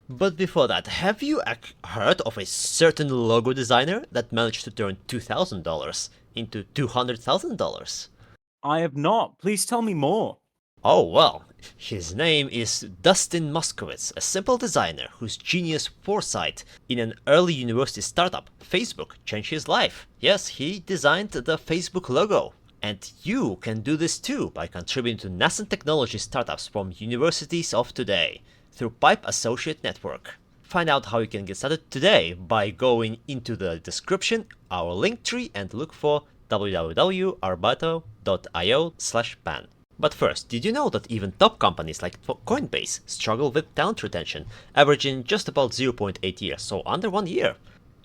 But before that, have you heard of a certain logo designer that managed to turn $2,000 into $200,000? I have not. Please tell me more. Oh well, his name is Dustin Moskowitz, a simple designer whose genius foresight in an early university startup, Facebook, changed his life. Yes, he designed the Facebook logo. And you can do this too by contributing to nascent technology startups from universities of today through Pipe Associate Network. Find out how you can get started today by going into the description, our link tree, and look for www.arbato.io/ban. But first, did you know that even top companies like Coinbase struggle with talent retention, averaging just about 0.8 years, so under 1 year?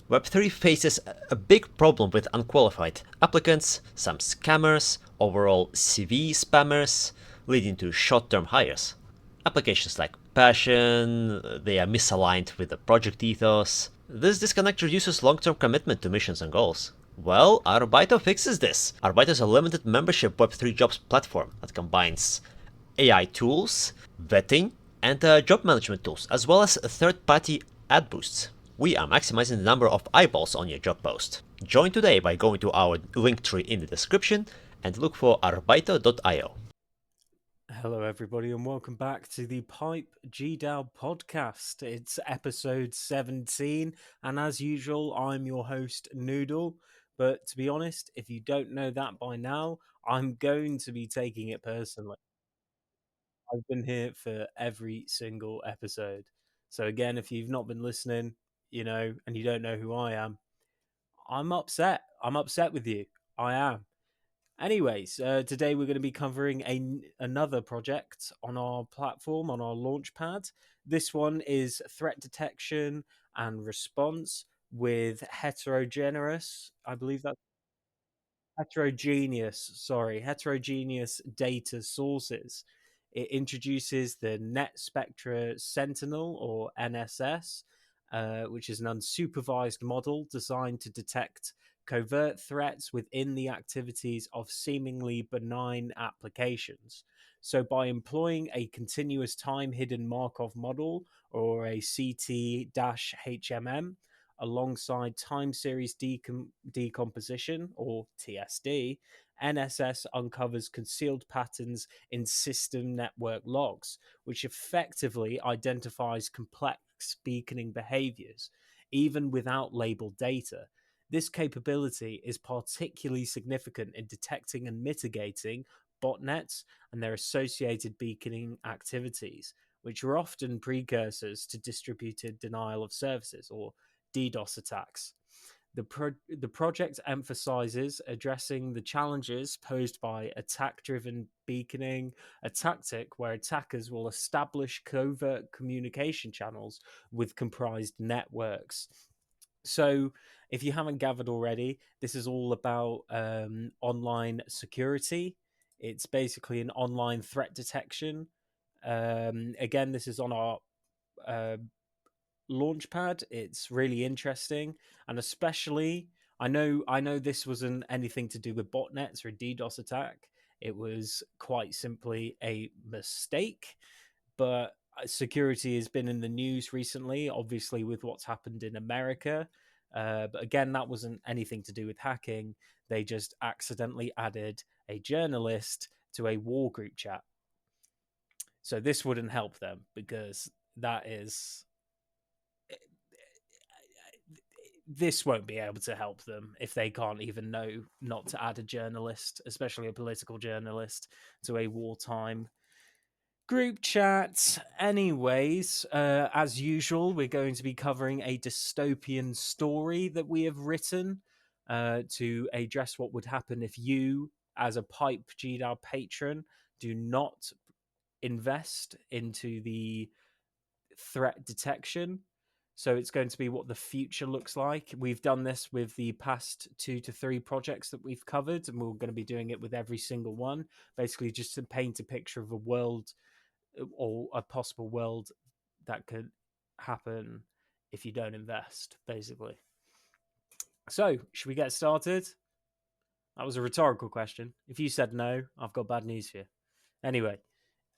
Web3 faces a big problem with unqualified applicants, some scammers, overall CV spammers, leading to short-term hires. Applications lack passion, they are misaligned with the project ethos. This disconnect reduces long-term commitment to missions and goals. Well, Arbaito fixes this. Arbaito is a limited membership Web3 jobs platform that combines AI tools, vetting, and job management tools, as well as third-party ad boosts. We are maximizing the number of eyeballs on your job post. Join today by going to our link tree in the description and look for arbaito.io. Hello, everybody, and welcome back to the Pipe gDAO podcast. It's episode 17, and as usual, I'm your host, Noodle. But to be honest, if you don't know that by now, I'm going to be taking it personally. I've been here for every single episode. So, again, if you've not been listening, and you don't know who I am, I'm upset. I'm upset with you. I am. Anyways, today we're going to be covering another project on our platform, on our launchpad. This one is threat detection and response with heterogeneous, I believe that's heterogeneous data sources. It introduces the NetSpectra Sentinel or NSS, which is an unsupervised model designed to detect covert threats within the activities of seemingly benign applications. So, by employing a continuous time hidden Markov model or a CT HMM, alongside time series decomposition, or TSD, NSS uncovers concealed patterns in system network logs, which effectively identifies complex beaconing behaviors, even without labeled data. This capability is particularly significant in detecting and mitigating botnets and their associated beaconing activities, which are often precursors to distributed denial of services, or DDoS attacks. The project emphasizes addressing the challenges posed by attack driven beaconing, a tactic where attackers will establish covert communication channels with comprised networks. So, if you haven't gathered already, this is all about online security. It's basically an online threat detection. Again, this is on our uh, launchpad. It's really interesting, and especially I know this wasn't anything to do with botnets or a DDoS attack. It was quite simply a mistake, but security has been in the news recently, obviously with what's happened in America. But again, that wasn't anything to do with hacking. They just accidentally added a journalist to a war group chat. So this wouldn't help them because that is this won't be able to help them if they can't even know not to add a journalist, especially a political journalist, to a wartime group chat. Anyways, as usual, we're going to be covering a dystopian story that we have written to address what would happen if you, as a Pipe gDAO patron, do not invest into the threat detection. So it's going to be what the future looks like. We've done this with the past 2 to 3 projects that we've covered, and we're going to be doing it with every single one, basically just to paint a picture of a world or a possible world that could happen if you don't invest, basically. So, should we get started? That was a rhetorical question. If you said no, I've got bad news for you. Anyway,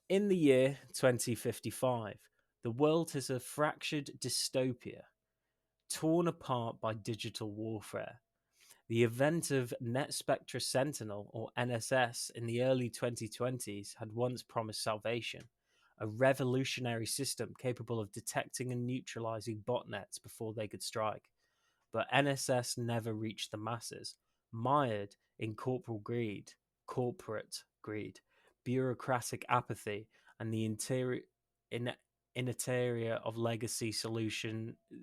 in the year 2055, The world is a fractured dystopia, torn apart by digital warfare. The event of NetSpectra Sentinel, or NSS, in the early 2020s had once promised salvation, a revolutionary system capable of detecting and neutralizing botnets before they could strike. But NSS never reached the masses, mired in corporate greed, bureaucratic apathy, and the interior of legacy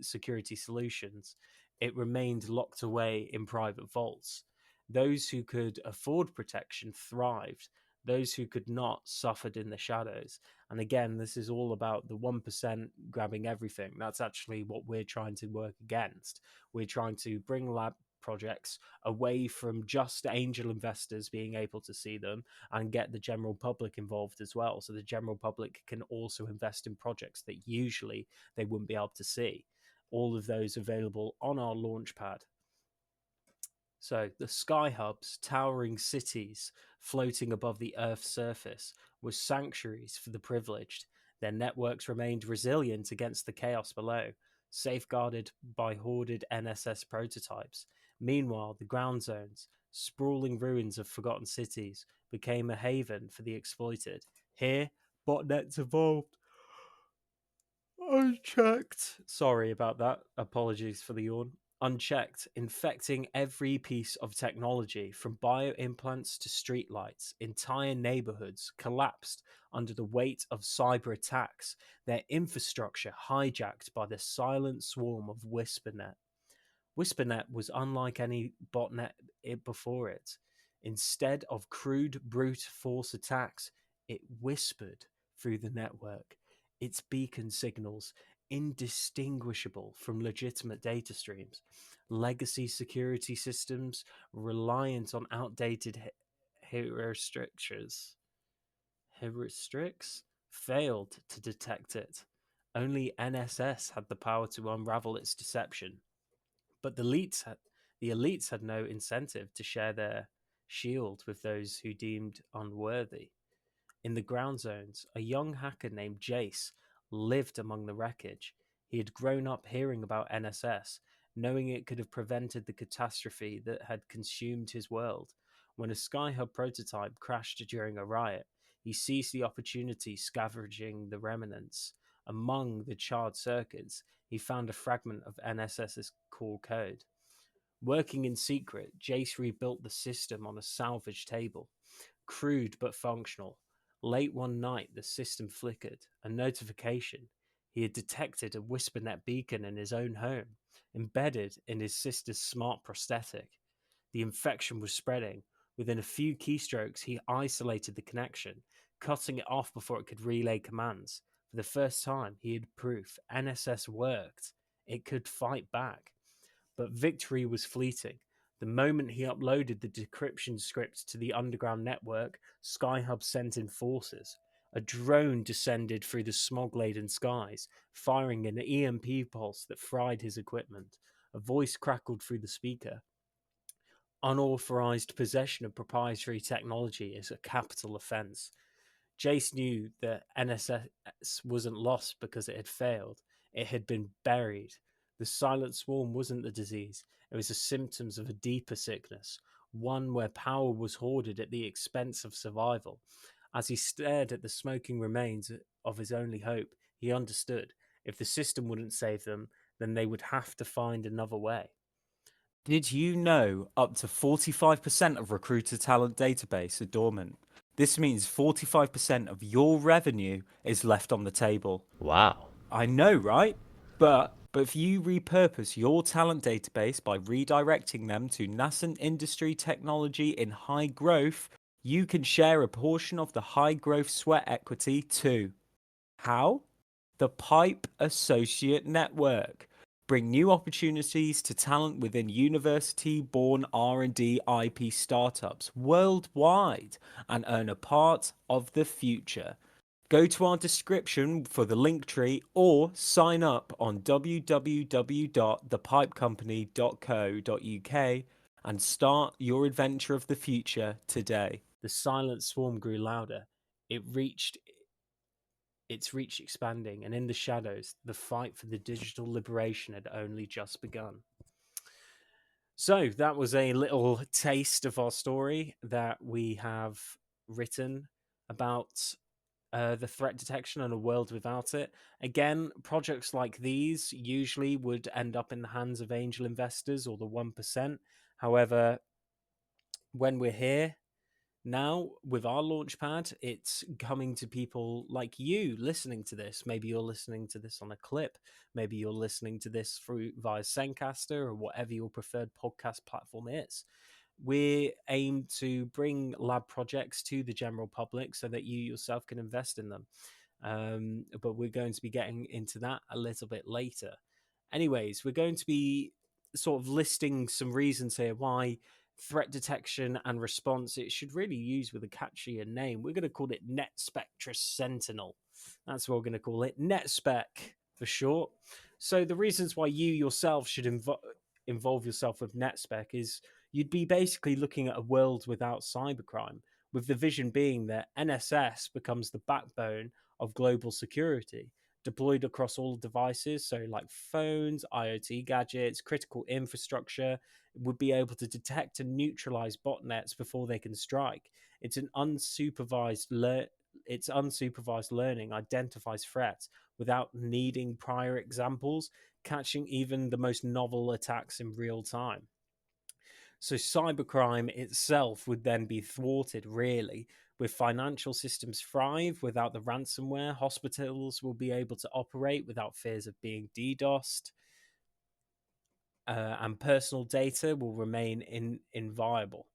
security solutions. It remained locked away in private vaults. Those who could afford protection thrived. Those who could not suffered in the shadows. And again, this is all about the 1% grabbing everything. That's actually what we're trying to work against. We're trying to bring lab projects away from just angel investors being able to see them and get the general public involved as well. So the general public can also invest in projects that usually they wouldn't be able to see. All of those available on our launchpad. So the sky hubs, towering cities floating above the Earth's surface, were sanctuaries for the privileged. Their networks remained resilient against the chaos below, safeguarded by hoarded NSS prototypes. Meanwhile, the ground zones, sprawling ruins of forgotten cities, became a haven for the exploited. Here, botnets evolved unchecked. Sorry about that. Apologies for the yawn. Unchecked, infecting every piece of technology from bioimplants to streetlights. Entire neighborhoods collapsed under the weight of cyber attacks, their infrastructure hijacked by the silent swarm of WhisperNet. WhisperNet was unlike any botnet before it. Instead of crude brute force attacks, it whispered through the network, its beacon signals indistinguishable from legitimate data streams. Legacy security systems reliant on outdated heuristics failed to detect it. Only NSS had the power to unravel its deception. But the elites had no incentive to share their shield with those who deemed unworthy. In the ground zones, a young hacker named Jace lived among the wreckage. He had grown up hearing about NSS, knowing it could have prevented the catastrophe that had consumed his world. When a Skyhub prototype crashed during a riot, he seized the opportunity, scavenging the remnants. Among the charred circuits, he found a fragment of NSS's core code. Working in secret, Jace rebuilt the system on a salvage table. Crude but functional. Late one night, the system flickered. A notification. He had detected a WhisperNet beacon in his own home, embedded in his sister's smart prosthetic. The infection was spreading. Within a few keystrokes, he isolated the connection, cutting it off before it could relay commands. For the first time, he had proof NSS worked. It could fight back. But victory was fleeting. The moment he uploaded the decryption script to the underground network, Skyhub sent in forces. A drone descended through the smog-laden skies, firing an EMP pulse that fried his equipment. A voice crackled through the speaker. Unauthorized possession of proprietary technology is a capital offense. Jace knew that NSS wasn't lost because it had failed. It had been buried. The silent swarm wasn't the disease. It was the symptoms of a deeper sickness, one where power was hoarded at the expense of survival. As he stared at the smoking remains of his only hope, he understood. If the system wouldn't save them, then they would have to find another way. Did you know up to 45% of recruiter talent database are dormant? This means 45% of your revenue is left on the table. Wow. I know, right? But if you repurpose your talent database by redirecting them to nascent industry technology in high growth, you can share a portion of the high growth sweat equity too. How? The Pipe Associate Network. Bring new opportunities to talent within university-born R&D IP startups worldwide and earn a part of the future. Go to our description for the link tree or sign up on www.thepipecompany.co.uk and start your adventure of the future today. The silent swarm grew louder. It reached its reach expanding, and in the shadows, the fight for the digital liberation had only just begun. So that was a little taste of our story that we have written about the threat detection and a world without it. Again, projects like these usually would end up in the hands of angel investors or the 1%. However, when we're here now with our launchpad, it's coming to people like you listening to this. Maybe you're listening to this on a clip. Maybe you're listening to this via Zencaster or whatever your preferred podcast platform is. We aim to bring lab projects to the general public so that you yourself can invest in them. But we're going to be getting into that a little bit later. Anyways, we're going to be sort of listing some reasons here why threat detection and response, it should really use with a catchier name. We're going to call it NetSpectra Sentinel. That's what we're going to call it. NetSpec for short. So the reasons why you yourself should involve yourself with NetSpec is you'd be basically looking at a world without cybercrime, with the vision being that NSS becomes the backbone of global security, deployed across all devices, so like phones, IoT gadgets, critical infrastructure, would be able to detect and neutralize botnets before they can strike. It's an unsupervised learning identifies threats without needing prior examples, catching even the most novel attacks in real time. So cybercrime itself would then be thwarted, really, with financial systems thrive without the ransomware. Hospitals will be able to operate without fears of being DDoSed. And personal data will remain inviolable.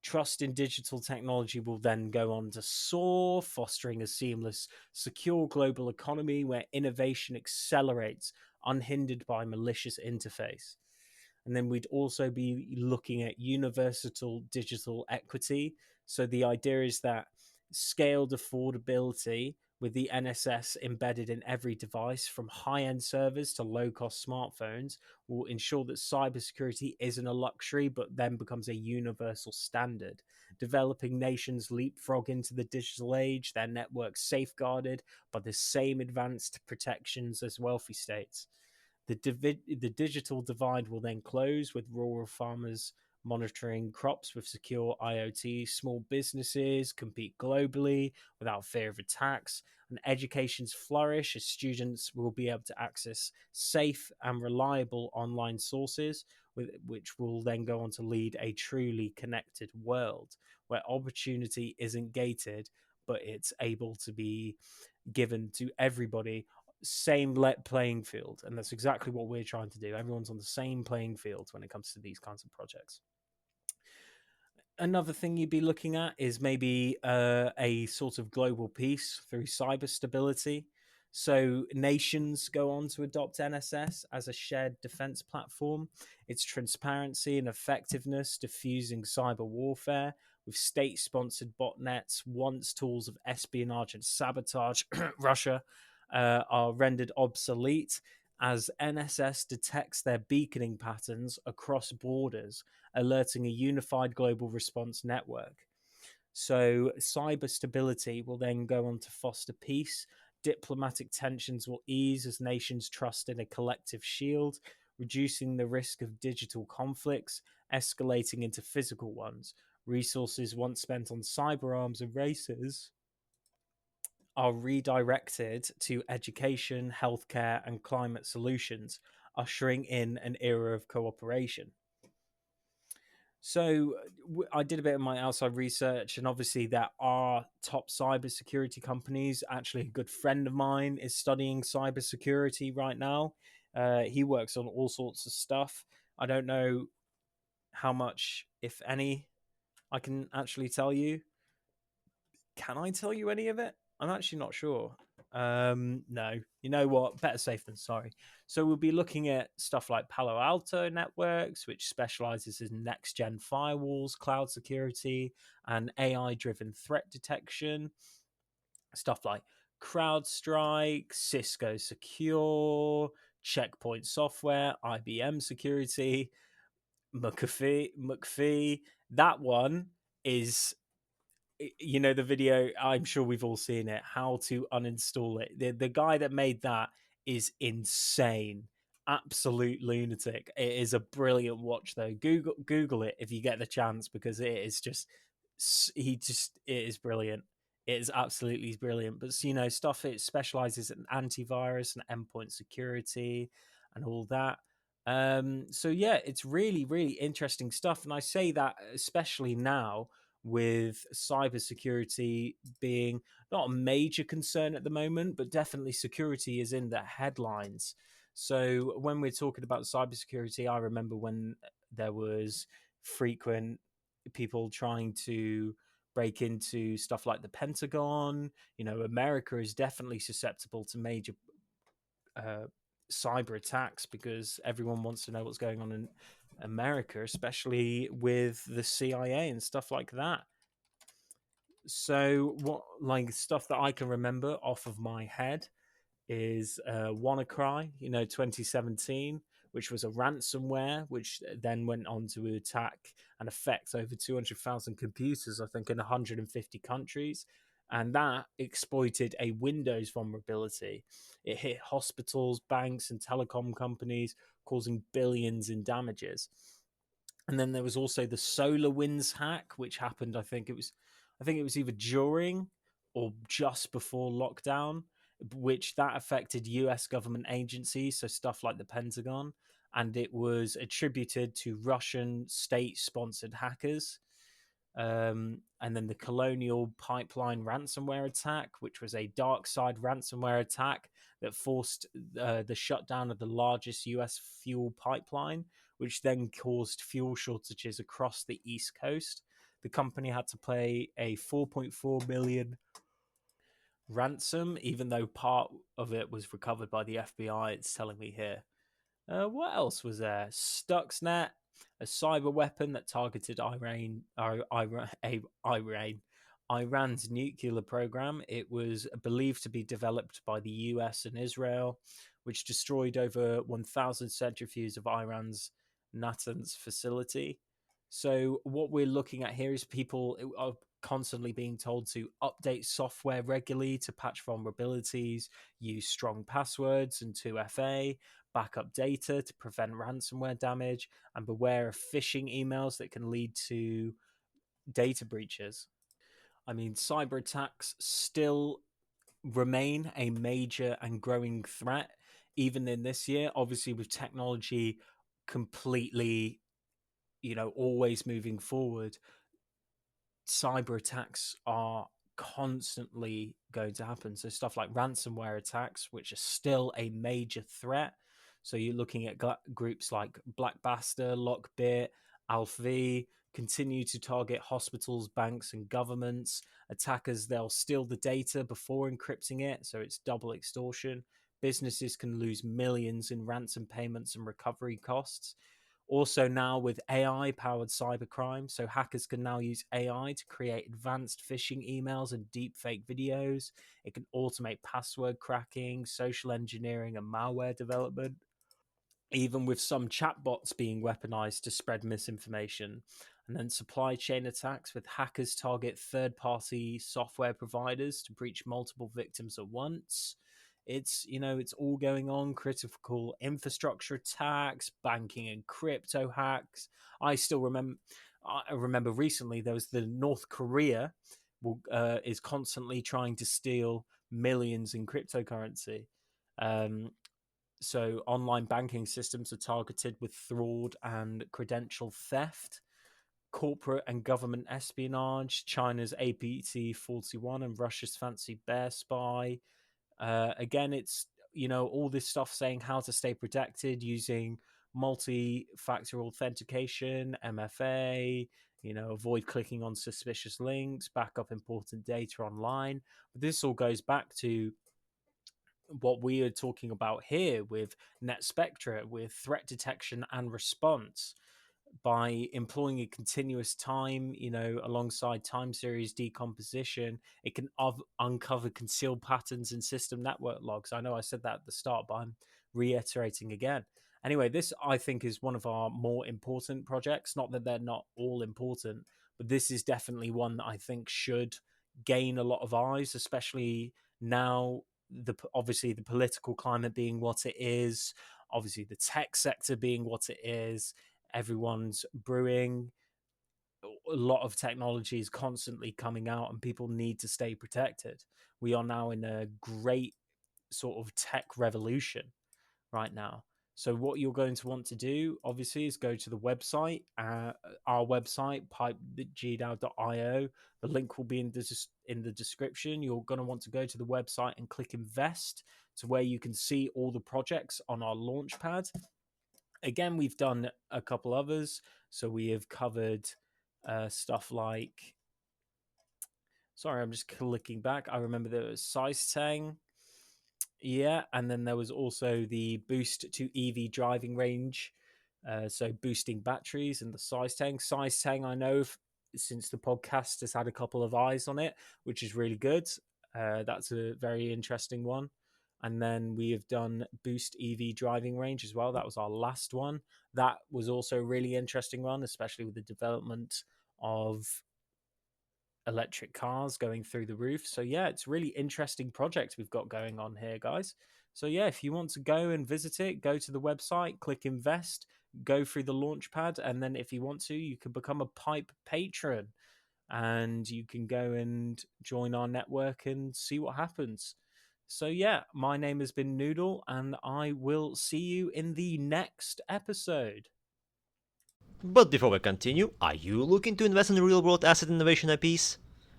Trust in digital technology will then go on to soar, fostering a seamless, secure global economy where innovation accelerates, unhindered by malicious interface. And then we'd also be looking at universal digital equity. So the idea is that scaled affordability with the NSS embedded in every device, from high-end servers to low-cost smartphones, will ensure that cybersecurity isn't a luxury, but then becomes a universal standard. Developing nations leapfrog into the digital age, their networks safeguarded by the same advanced protections as wealthy states. The digital divide will then close, with rural farmers monitoring crops with secure IoT. Small businesses compete globally without fear of attacks, and educations flourish as students will be able to access safe and reliable online sources, which will then go on to lead a truly connected world where opportunity isn't gated, but it's able to be given to everybody, same playing field. And that's exactly what we're trying to do. Everyone's on the same playing field when it comes to these kinds of projects. Another thing you'd be looking at is maybe a sort of global peace through cyber stability. So nations go on to adopt NSS as a shared defense platform. Its transparency and effectiveness diffusing cyber warfare, with state-sponsored botnets, once tools of espionage and sabotage Russia, are rendered obsolete as NSS detects their beaconing patterns across borders, alerting a unified global response network. So cyber stability will then go on to foster peace. Diplomatic tensions will ease as nations trust in a collective shield, reducing the risk of digital conflicts escalating into physical ones. Resources once spent on cyber arms and races are redirected to education, healthcare, and climate solutions, ushering in an era of cooperation. So I did a bit of my outside research, and obviously there are top cybersecurity companies. Actually, a good friend of mine is studying cybersecurity right now. He works on all sorts of stuff. I don't know how much, if any, I can actually tell you. Can I tell you any of it? I'm actually not sure. No, you know what? Better safe than sorry. So we'll be looking at stuff like Palo Alto Networks, which specializes in next-gen firewalls, cloud security, and AI-driven threat detection. Stuff like CrowdStrike, Cisco Secure, Checkpoint Software, IBM Security, McAfee. That one is you know the video, I'm sure we've all seen it, how to uninstall it. The guy that made that is insane, absolute lunatic. It is a brilliant watch though. Google it if you get the chance, because it is just it is brilliant. It is absolutely brilliant. But you know, stuff, it specializes in antivirus and endpoint security and all that. So yeah, it's really, really interesting stuff. And I say that especially now with cybersecurity being not a major concern at the moment, but definitely security is in the headlines. So when we're talking about cybersecurity, I remember when there was frequent people trying to break into stuff like the Pentagon. You know, America is definitely susceptible to major uh, cyber attacks because everyone wants to know what's going on in America, especially with the CIA and stuff like that. So, what like stuff that I can remember off of my head is WannaCry, 2017, which was a ransomware, which then went on to attack and affect over 200,000 computers, I think, in 150 countries. And that exploited a Windows vulnerability. It hit hospitals, banks, and telecom companies, causing billions in damages. And then there was also the SolarWinds hack, which happened. I think it was either during or just before lockdown, which that affected U.S. government agencies, so stuff like the Pentagon, and it was attributed to Russian state-sponsored hackers. And then the Colonial Pipeline ransomware attack, which was a dark side ransomware attack that forced the shutdown of the largest US fuel pipeline, which then caused fuel shortages across the East Coast. The company had to pay a 4.4 million ransom, even though part of it was recovered by the FBI. It's telling me here. What else was there? Stuxnet, a cyber weapon that targeted Iran's nuclear program. It was believed to be developed by the US and Israel, which destroyed over 1,000 centrifuges of Iran's Natanz facility. So what we're looking at here is people are constantly being told to update software regularly to patch vulnerabilities, use strong passwords and 2FA, backup data to prevent ransomware damage, and beware of phishing emails that can lead to data breaches. I mean, cyber attacks still remain a major and growing threat, even in this year. Obviously, with technology completely, always moving forward, cyber attacks are constantly going to happen. So stuff like ransomware attacks, which are still a major threat. So you're looking at groups like Blackbuster, Lockbit, AlphaV, continue to target hospitals, banks, and governments. Attackers, they'll steal the data before encrypting it, so it's double extortion. Businesses can lose millions in ransom payments and recovery costs. Also, now with AI powered cybercrime, so hackers can now use AI to create advanced phishing emails and deepfake videos. It can automate password cracking, social engineering, and malware development, even with some chatbots being weaponized to spread misinformation. And then supply chain attacks, with hackers target third-party software providers to breach multiple victims at once. It's all going on. Critical infrastructure attacks, banking and crypto hacks. I remember recently there was the North Korea is constantly trying to steal millions in cryptocurrency. So online banking systems are targeted with fraud and credential theft. Corporate and government espionage, China's APT-41 and Russia's Fancy Bear spy. Again, it's all this stuff saying how to stay protected using multi-factor authentication, MFA. Avoid clicking on suspicious links, back up important data online. But this all goes back to what we are talking about here with NetSpectra, with threat detection and response. By employing a continuous time, alongside time series decomposition, it can uncover concealed patterns in system network logs. I know I said that at the start, but I'm reiterating again. Anyway, this I think is one of our more important projects. Not that they're not all important, but this is definitely one that I think should gain a lot of eyes, especially now, obviously the political climate being what it is, obviously the tech sector being what it is. Everyone's brewing, a lot of technology is constantly coming out, and people need to stay protected. We are now in a great sort of tech revolution right now. So what you're going to want to do, obviously, is go to the website, our website, pipe.gdao.io. The link will be in the description. You're going to want to go to the website and click invest, to where you can see all the projects on our launchpad. Again, we've done a couple others. So we have covered stuff like, sorry, I'm just clicking back. I remember there was Cybercrime. Yeah, and then there was also the boost to EV driving range, so boosting batteries, and the size tang. Size tang, I know since the podcast has had a couple of eyes on it, which is really good. That's a very interesting one. And then we have done boost EV driving range as well. That was our last one. That was also a really interesting one, especially with the development of electric cars going through the roof. So yeah, it's really interesting project we've got going on here, guys. So yeah, if you want to go and visit it, go to the website, click invest, go through the launchpad, and then if you want to, you can become a Pipe patron, and you can go and join our network and see what happens. So yeah, my name has been Noodle, and I will see you in the next episode. But before we continue, are you looking to invest in real-world asset innovation IPs?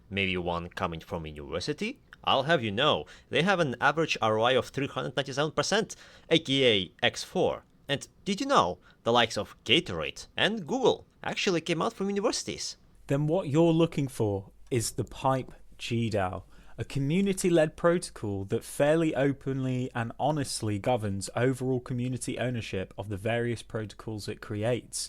Maybe one coming from a university? I'll have you know, they have an average ROI of 397%, aka X4. And did you know, the likes of Gatorade and Google actually came out from universities? Then what you're looking for is the Pipe gDAO, a community-led protocol that fairly openly and honestly governs overall community ownership of the various protocols it creates.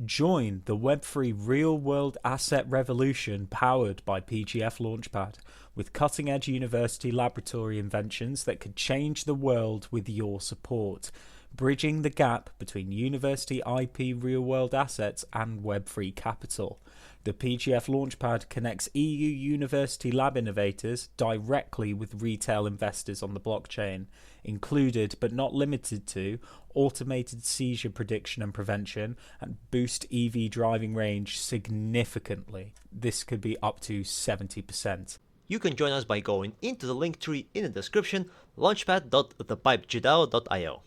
Join the Web3 real-world asset revolution powered by PGF Launchpad, with cutting-edge university laboratory inventions that could change the world with your support, bridging the gap between university IP real-world assets and Web3 capital. The PGF Launchpad connects EU university lab innovators directly with retail investors on the blockchain, included but not limited to automated seizure prediction and prevention, and boost EV driving range significantly. This could be up to 70%. You can join us by going into the link tree in the description, launchpad.thepipegdao.io.